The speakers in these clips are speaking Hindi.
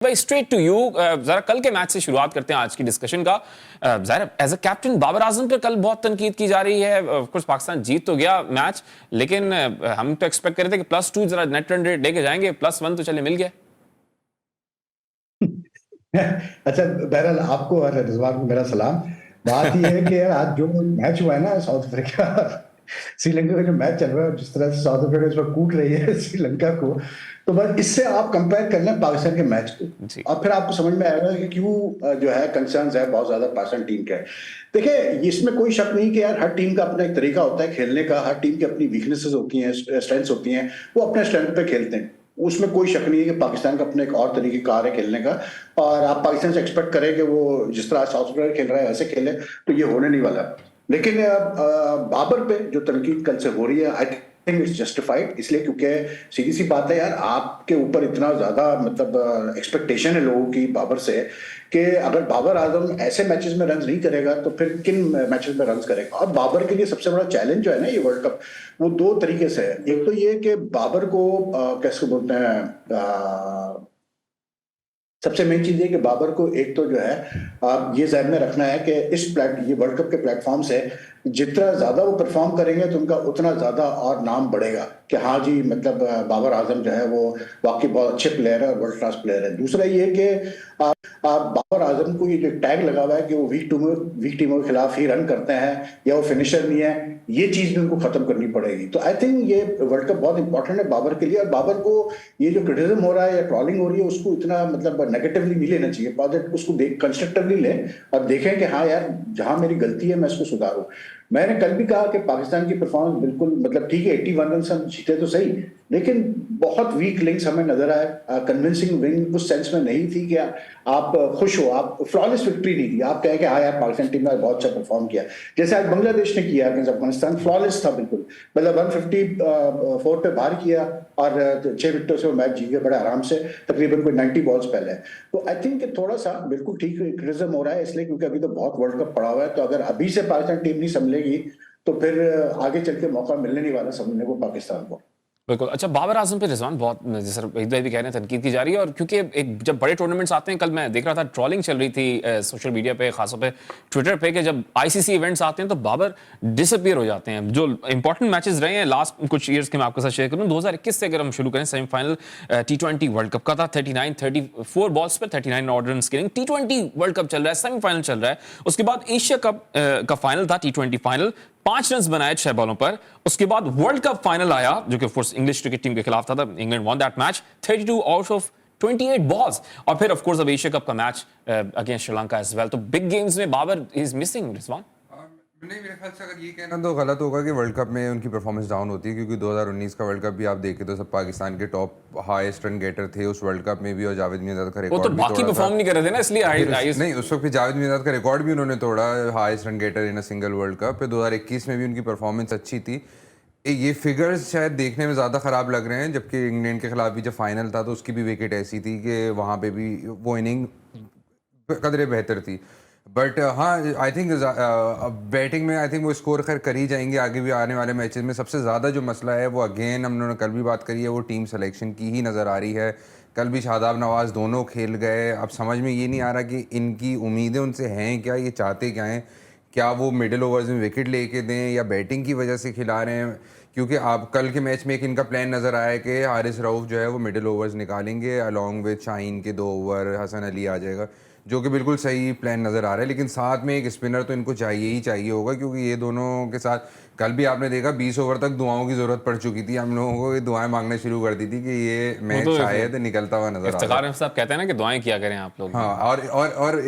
भाई स्ट्रेट टू यू, जरा कल के मैच से शुरुआत करते हैं आज की डिस्कशन का। ज़ाहिर as a captain Babar Azam पर कल बहुत तनकीद की जा रही है। ऑफ कोर्स पाकिस्तान जीत तो गया मैच, लेकिन हम तो एक्सपेक्ट कर रहे थे कि +2 जरा नेट रन रेट लेके जाएंगे, +1 तो चले मिल गया। अच्छा, बहरहाल आपको और रिजवान को मेरा सलाम। बात यह है कि यार आज जो मैच हुआ है ना साउथ अफ्रीका श्रीलंका का जो मैच चल रहा है, जिस तरह से साउथ अफ्रीका इस वक्त कूट रही है श्रीलंका को, तो बस इससे आप कंपेयर कर लें पाकिस्तान के मैच को और फिर आपको समझ में आएगा कि क्यों जो है कंसर्न्स है बहुत ज्यादा पाकिस्तान टीम के। देखिए, इसमें कोई शक नहीं कि यार हर टीम का अपना एक तरीका होता है खेलने का, हर टीम की अपनी वीकनेसेस होती हैं, स्ट्रेंथ्स होती हैं, वो अपने स्ट्रेंथ पे खेलते हैं। उसमें कोई शक नहीं है कि पाकिस्तान का अपना एक और तरीके कार है खेलने का, और आप पाकिस्तान से एक्सपेक्ट करें कि वो जिस तरह साउथ अफ्रीका खेल रहा है वैसे खेले, तो ये होने नहीं वाला। लेकिन बाबर पे जो तनकीद कल से हो रही है, आई थिंक इट्स जस्टिफाइड, इसलिए क्योंकि सीधी सी बात है यार, आपके ऊपर इतना ज्यादा मतलब एक्सपेक्टेशन है लोगों की बाबर से कि अगर बाबर आजम ऐसे मैचेस में रन नहीं करेगा तो फिर किन मैचेस में रन करेगा। और बाबर के लिए सबसे बड़ा चैलेंज जो है ना ये वर्ल्ड कप, वो दो तरीके से है। एक तो ये कि बाबर को कैसे बोलते हैं, सबसे मेन चीज है कि बाबर को एक तो जो है ये ज़हन में रखना है कि ये वर्ल्ड कप के प्लेटफॉर्म से जितना ज्यादा वो परफॉर्म करेंगे तो उनका उतना ज्यादा और नाम बढ़ेगा कि हाँ जी, मतलब बाबर आजम जो है वो वाकई बहुत अच्छे प्लेयर है और वर्ल्ड क्लास प्लेयर है। दूसरा ये कि बाबर आजम को ये जो टैग लगा हुआ है कि वो वीक टीमों के खिलाफ ही रन करते हैं या वो फिनिशर नहीं है, ये चीज भी उनको खत्म करनी पड़ेगी। तो आई थिंक ये वर्ल्ड कप बहुत इंपॉर्टेंट है बाबर के लिए, और बाबर को ये जो क्रिटिसिज्म हो रहा है या ट्रॉलिंग हो रही है उसको इतना मतलब नेगेटिवली नहीं लेना चाहिए, उसको कंस्ट्रक्टिवली लें और देखें कि हाँ यार, जहां मेरी गलती है मैं इसको सुधारूं। मैंने कल भी कहा कि पाकिस्तान की परफॉर्मेंस बिल्कुल मतलब ठीक है, 81 रन हम जीते तो सही, लेकिन बहुत वीक लिंक्स हमें नजर आए। कन्विंसिंग विन उस सेंस में नहीं थी कि आप खुश हो, आप फ्लॉलेस विक्ट्री नहीं थी, आप कहें कि हाँ यार पाकिस्तान टीम ने बहुत अच्छा परफॉर्म किया जैसे आज बांग्लादेश ने किया अगेंस्ट अफगानिस्तान, फ्लॉलेस था बिल्कुल, मतलब 154 पे बाहर किया और 6 विकेटों से वो मैच जीत गए बड़े आराम से, तकरीबन कोई 90 बॉल्स पहले। तो आई थिंक थोड़ा सा बिल्कुल ठीक क्रिटिसिज्म हो रहा है, इसलिए क्योंकि अभी तो बहुत वर्ल्ड कप पड़ा हुआ है, तो अगर अभी से पाकिस्तान टीम नहीं संभलेगी तो फिर आगे चल के मौका मिलने नहीं वाला समझने को पाकिस्तान को। बिल्कुल। अच्छा, बाबर आजम पे रिजवान बहुत जैसे एक भी कह रहे हैं तनकीद की जा रही है, और क्योंकि एक जब बड़े टूर्नामेंट्स आते हैं, कल मैं देख रहा था ट्रोलिंग चल रही थी सोशल मीडिया पे, खासतौर पे ट्विटर पे, कि जब आईसीसी इवेंट्स आते हैं तो बाबर डिसअपीयर हो जाते हैं। जो इंपॉर्टेंट मैचेस रहे हैं लास्ट कुछ ईयर्स के मैं आपके साथ शेयर करूँ, 2021 से अगर हम शुरू करें, सेमीफाइनल T20 वर्ल्ड कप का था, 34 बॉल्स पर 39 order run scoring. T20 world cup चल रहा है, सेमीफाइनल चल रहा है, उसके बाद एशिया कप का फाइनल था, T20 फाइनल, 5 रन बनाए 6 बॉलों पर। उसके बाद वर्ल्ड कप फाइनल आया जो कि of course English cricket team के खिलाफ था, England won that match 32 out of 28 balls. और फिर ऑफ कोर्स अब एशिया कप का मैच अगेंस्ट श्रीलंका एज वेल। तो बिग गेम्स में बाबर इज मिसिंग। रिजवान नहीं, मेरे ख्याल से अगर ये कहना तो गलत होगा कि वर्ल्ड कप में उनकी परफॉर्मेंस डाउन होती है, क्योंकि 2019 का वर्ल्ड कप भी आप देखें तो सब पाकिस्तान के टॉप हाईएस्ट रन गेटर थे उस वर्ल्ड कप में भी, और जावेद मियांदाद का रिकॉर्ड वो तो बाकी परफॉर्म नहीं कर रहे थे ना, इसलिए नहीं, उस वक्त भी जावेद मियांदाद का रिकॉर्ड भी उन्होंने तोड़ा, highest run getter in a single world cup. 2021 में भी उनकी परफॉर्मेंस अच्छी थी। ये फिगर्स शायद देखने में ज़्यादा ख़राब लग रहे हैं, जबकि इंग्लैंड के खिलाफ भी जब फाइनल था तो उसकी भी विकेट ऐसी थी कि वहाँ पे भी वो इनिंग कदरे बेहतर थी। बट हाँ, आई थिंक बैटिंग में आई थिंक वो स्कोर खैर कर ही जाएंगे आगे भी आने वाले मैचेस में। सबसे ज़्यादा जो मसला है वो अगेन हम लोगों ने कल भी बात करी है, वो टीम सिलेक्शन की ही नज़र आ रही है। कल भी शादाब नवाज दोनों खेल गए, अब समझ में ये नहीं आ रहा कि इनकी उम्मीदें उनसे हैं क्या, ये चाहते क्या हैं, क्या वो मिडिल ओवर्स में विकेट लेके दें या बैटिंग की वजह से खिला रहे हैं। क्योंकि आप कल के मैच में एक इनका प्लान नज़र आया कि हारिस रऊफ जो है वो मिडिल ओवर्स निकालेंगे, अलॉन्ग विद शाहीन के 2 ओवर, हसन अली आ जाएगा, जो कि बिल्कुल सही प्लान नज़र आ रहा है। लेकिन साथ में एक स्पिनर तो इनको चाहिए ही चाहिए होगा, क्योंकि ये दोनों के साथ कल भी आपने देखा 20 ओवर तक दुआओं की ज़रूरत पड़ चुकी थी, हम लोगों को दुआएं मांगना शुरू कर दी थी कि ये मैच तो शायद निकलता हुआ नजर आ रहा है। साहब कहते हैं ना कि दुआएं किया करें आप लोग। हाँ, और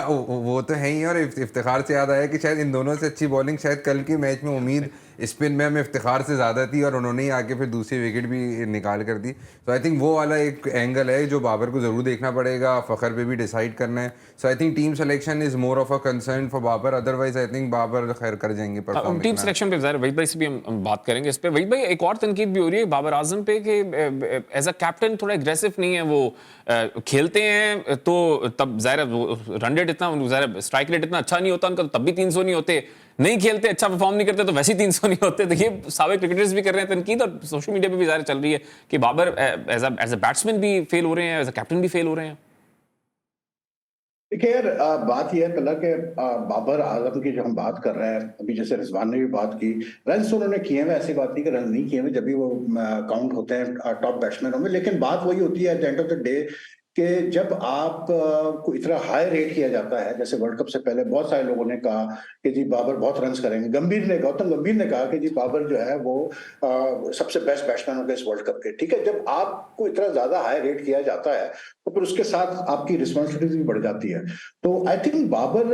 वो तो है ही। और इफ्तिखार से याद आया कि शायद इन दोनों से अच्छी बॉलिंग शायद कल के मैच में उम्मीद स्पिन में हमें इफ्तिखार से ज़्यादा थी, और उन्होंने ही आके फिर दूसरी विकेट भी निकाल कर दी। तो आई थिंक वो वाला एक एंगल है जो बाबर को ज़रूर देखना पड़ेगा, फ़खर पे भी डिसाइड करना है। So I think team selection is more of a concern for Babar, otherwise I think Babar खैर कर जाएंगे परफॉर्म। टीम सिलेक्शन पे वहीद भाई से भी हम बात करेंगे इस पे। वहीद भाई, एक और तनकीद भी हो रही है बाबर आजम पे कि एज अ कैप्टन थोड़ा एग्रेसिव नहीं है वो, खेलते हैं तो तब ज़ाहिर रन रेट इतना, ज़ाहिर स्ट्राइक रेट इतना अच्छा नहीं होता उनका, तो तब भी 300 नहीं होते, नहीं खेलते अच्छा परफॉर्म नहीं करते तो वैसे ही 300 नहीं होते। तो ये साबिक क्रिकेटर्स भी कर रहे हैं तनकीद, और सोशल मीडिया पे भी ज़ाहिर चल रही है कि बाबर एज अ बैट्समैन भी फेल हो रहे हैं, एज अ कैप्टन भी फेल हो रहे हैं। देखिए यार, बात यह है पहला कि बाबर आजम की जो हम बात कर रहे हैं अभी, जैसे रिजवान ने भी बात की, रन तो उन्होंने किए हुए, ऐसी बात नहीं कि रन नहीं किए हुए, जब भी वो काउंट होते हैं टॉप बैट्समैनों में। लेकिन बात वही होती है at the end of the day कि जब आप को इतना हाई रेट किया जाता है, जैसे वर्ल्ड कप से पहले बहुत सारे लोगों ने कहा कि जी बाबर बहुत रन करेंगे, गौतम गंभीर ने कहा कि जी बाबर जो है वो सबसे बेस्ट बैट्समैन होंगे इस वर्ल्ड कप के। ठीक है, जब आपको इतना ज्यादा हाई रेट किया जाता है तो फिर उसके साथ आपकी रिस्पॉन्सिबिलिटी भी बढ़ जाती है। तो आई थिंक बाबर,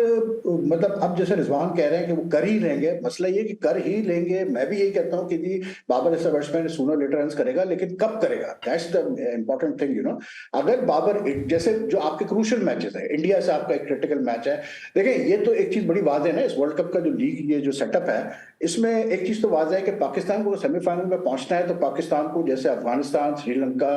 मतलब अब जैसे रिजवान कह रहे हैं कि वो कर ही लेंगे, मसला ये कि कर ही लेंगे, मैं भी यही कहता हूँ कि जी बाबर ऐसा बैट्समैन सूनर लेटर रन करेगा, लेकिन कब करेगा, that's the important thing, you know. अगर बाबर जैसे जो आपके क्रूशियल मैचेस है, इंडिया से आपका एक क्रिटिकल मैच है, देखिए ये तो एक चीज बड़ी वाज़ेह है ना, इस वर्ल्ड कप का जो लीग, ये जो सेटअप है, इसमें एक चीज तो वाज़ेह है कि पाकिस्तान को सेमीफाइनल में पहुंचना है, तो पाकिस्तान को जैसे अफगानिस्तान, श्रीलंका,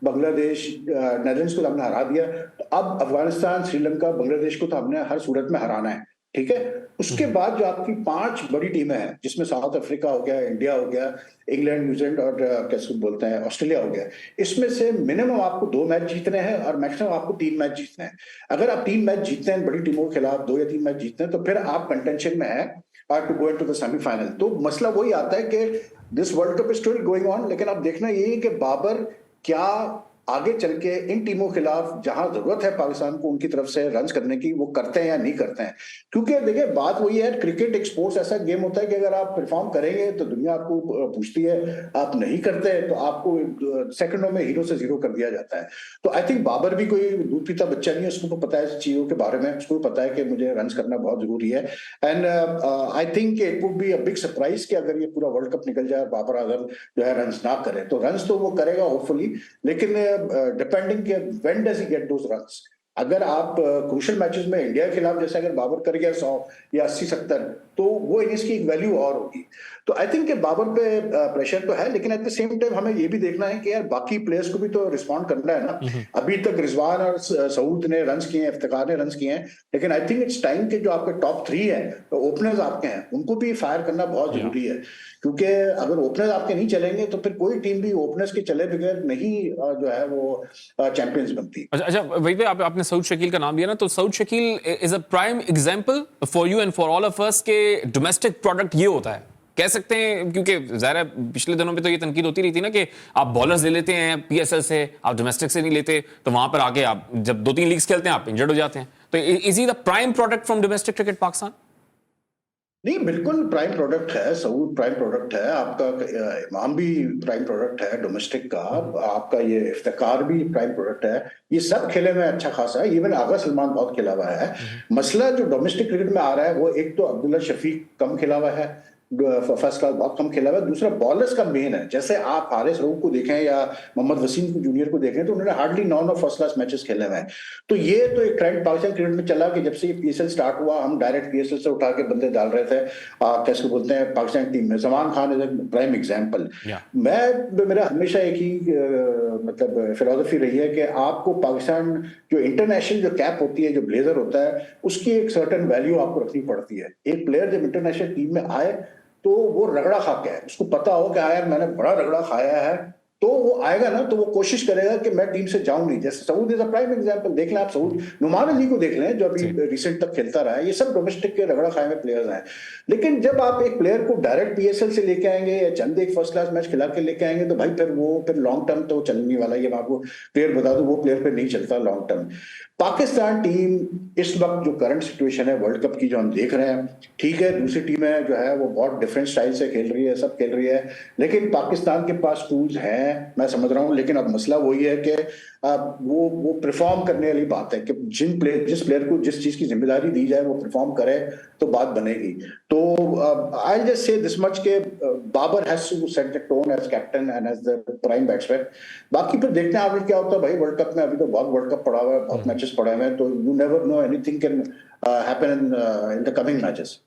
बांग्लादेश, नेदरलैंड्स को हमने हरा दिया, तो अब अफगानिस्तान, श्रीलंका, बांग्लादेश को तो हमने हर सूरत में हराना है। ठीक है, उसके बाद जो आपकी 5 बड़ी टीमें हैं, जिसमें साउथ अफ्रीका हो गया, इंडिया हो गया, इंग्लैंड, न्यूजीलैंड और कैसे बोलते हैं ऑस्ट्रेलिया हो गया, इसमें से मिनिमम आपको 2 मैच जीतने हैं और मैक्सिमम आपको 3 मैच जीतने हैं। अगर आप 3 मैच जीतते हैं बड़ी टीमों के खिलाफ, 2 या 3 मैच जीतते हैं, तो फिर आप कंटेंशन में है to go into the semifinal. तो मसला वही आता है कि this world cup is still going on, लेकिन अब देखना यही है कि बाबर क्या आगे चल के इन टीमों के खिलाफ जहां जरूरत है पाकिस्तान को उनकी तरफ से रन करने की, वो करते हैं या नहीं करते हैं। क्योंकि देखिए बात वही है, क्रिकेट एक स्पोर्ट्स ऐसा गेम होता है कि अगर आप परफॉर्म करेंगे तो दुनिया आपको पूछती है, आप नहीं करते तो आपको सेकंडों में हीरो से जीरो कर दिया जाता है। तो आई थिंक बाबर भी कोई दूध पीता बच्चा नहीं है, उसको तो पता है चीजों के बारे में, उसको पता है कि मुझे रन करना बहुत जरूरी है। And I think it would be a big surprise कि अगर ये पूरा वर्ल्ड कप निकल जाए, बाबर आजम जो है रन ना करे, तो रन तो वो करेगा होपफुली, लेकिन डिपेंडिंग के when does he get those runs. अगर आप क्रूशियल मैचेस में इंडिया के खिलाफ जैसे अगर बाबर कर गया 100 या 80-70, तो वो इनिंग्स की एक वैल्यू और होगी। तो आई थिंक बाबर पे प्रेशर तो है, लेकिन एट द सेम टाइम हमें ये भी देखना है कि यार बाकी प्लेयर्स को भी तो रिस्पॉन्ड करना है ना। अभी तक रिजवान और सऊद ने रन किए हैं, इफ्तिकार ने रन किए हैं, लेकिन आई थिंक इट्स टाइम के जो आपके टॉप 3 है, तो ओपनर्स आपके हैं, उनको भी फायर करना बहुत जरूरी है। क्योंकि अगर ओपनर्स आपके नहीं चलेंगे तो फिर कोई टीम भी ओपनर्स के चले बगैर नहीं जो है वो चैंपियंस बनती। अच्छा, वही पे आपने सऊद शकील का नाम लिया ना, तो Saud Shakeel is a prime example for you and for all of us के डोमेस्टिक प्रोडक्ट ये होता है, कह सकते हैं, क्योंकि ज़ाहिर है पिछले दिनों में तो ये तनकीद होती रही थी ना कि आप बॉलर्स ले लेते हैं पीएसएल से, आप डोमेस्टिक से नहीं लेते, तो वहां पर आके आप जब 2-3 लीग्स खेलते हैं आप इंजर्ड हो जाते हैं। तो is he the prime product from domestic cricket Pakistan? नहीं, बिल्कुल प्राइम प्रोडक्ट है, सऊद प्राइम प्रोडक्ट है आपका, इमाम भी प्राइम प्रोडक्ट है डोमेस्टिक का, आपका ये इफ्तिकार भी प्राइम प्रोडक्ट है, ये सब खेले में अच्छा खासा है, इवन आगा सलमान बहुत खेला हुआ है। मसला जो डोमेस्टिक क्रिकेट में आ रहा है वो एक तो अब्दुल्ला शफीक कम खेला हुआ है, फर्स्ट क्लास बहुत कम खेला हुआ है, दूसरा बॉलर्स का मेन है। जैसे आप हारिस रऊफ को देखें या मोहम्मद वसीम को जूनियर को देखें, तो उन्होंने हार्डली 9 फर्स्ट क्लास मैचेस खेले हुए हैं। तो ये तो एक ट्रेंड पाकिस्तान क्रिकेट में चला कि जब से ये पीएसएल स्टार्ट हुआ, हम डायरेक्ट पीएसएल से उठा के बंदे डाल रहे थे कैसे बोलते हैं पाकिस्तान टीम में। Zaman Khan is a prime example. मेरा हमेशा एक ही मतलब फिलोसफी रही है कि आपको पाकिस्तान जो इंटरनेशनल जो कैप होती है, जो ब्लेजर होता है, उसकी एक सर्टेन वैल्यू आपको रखनी पड़ती है। एक प्लेयर जब इंटरनेशनल टीम में आए तो वो रगड़ा खा के आए, उसको पता हो कि यार मैंने बड़ा रगड़ा खाया है, तो वो आएगा ना तो वो कोशिश करेगा कि मैं टीम से जाऊं नहीं। जैसे Saud is a prime example, देख लें आप सऊद, नुमान अली को देख लें जो अभी रिसेंट तक खेलता रहा है, ये सब डोमेस्टिक के रगड़ा खाए हुए प्लेयर्स हैं। लेकिन जब आप एक प्लेयर को डायरेक्ट पीएसएल से लेके आएंगे या चंद एक फर्स्ट क्लास मैच खिला के लेके आएंगे, तो भाई फिर लॉन्ग टर्म तो चलने वाला, ये मैं आपको प्लेयर बता दूं, वो प्लेयर फिर नहीं चलता लॉन्ग टर्म। पाकिस्तान टीम इस वक्त जो करंट सिचुएशन है वर्ल्ड कप की जो हम देख रहे हैं, ठीक है दूसरी टीमें जो है वो बहुत डिफरेंट स्टाइल से खेल रही है, सब खेल रही है, लेकिन पाकिस्तान के पास टूल्स हैं, मैं समझ रहा हूं। लेकिन अब मसला वही है कि वो परफॉर्म करने वाली बात है कि जिस प्लेयर को जिस चीज की जिम्मेदारी दी जाए वो परफॉर्म करे तो बात बनेगी। तो I just say this much के Babar has to set the tone as captain and as the prime batsman. बाकी फिर देखते हैं आगे क्या होता है भाई वर्ल्ड कप में। अभी तो बहुत वर्ल्ड कप पड़ा हुआ है, बहुत मैचेस पड़े हुए हैं, तो you never know anything can happen in the coming matches.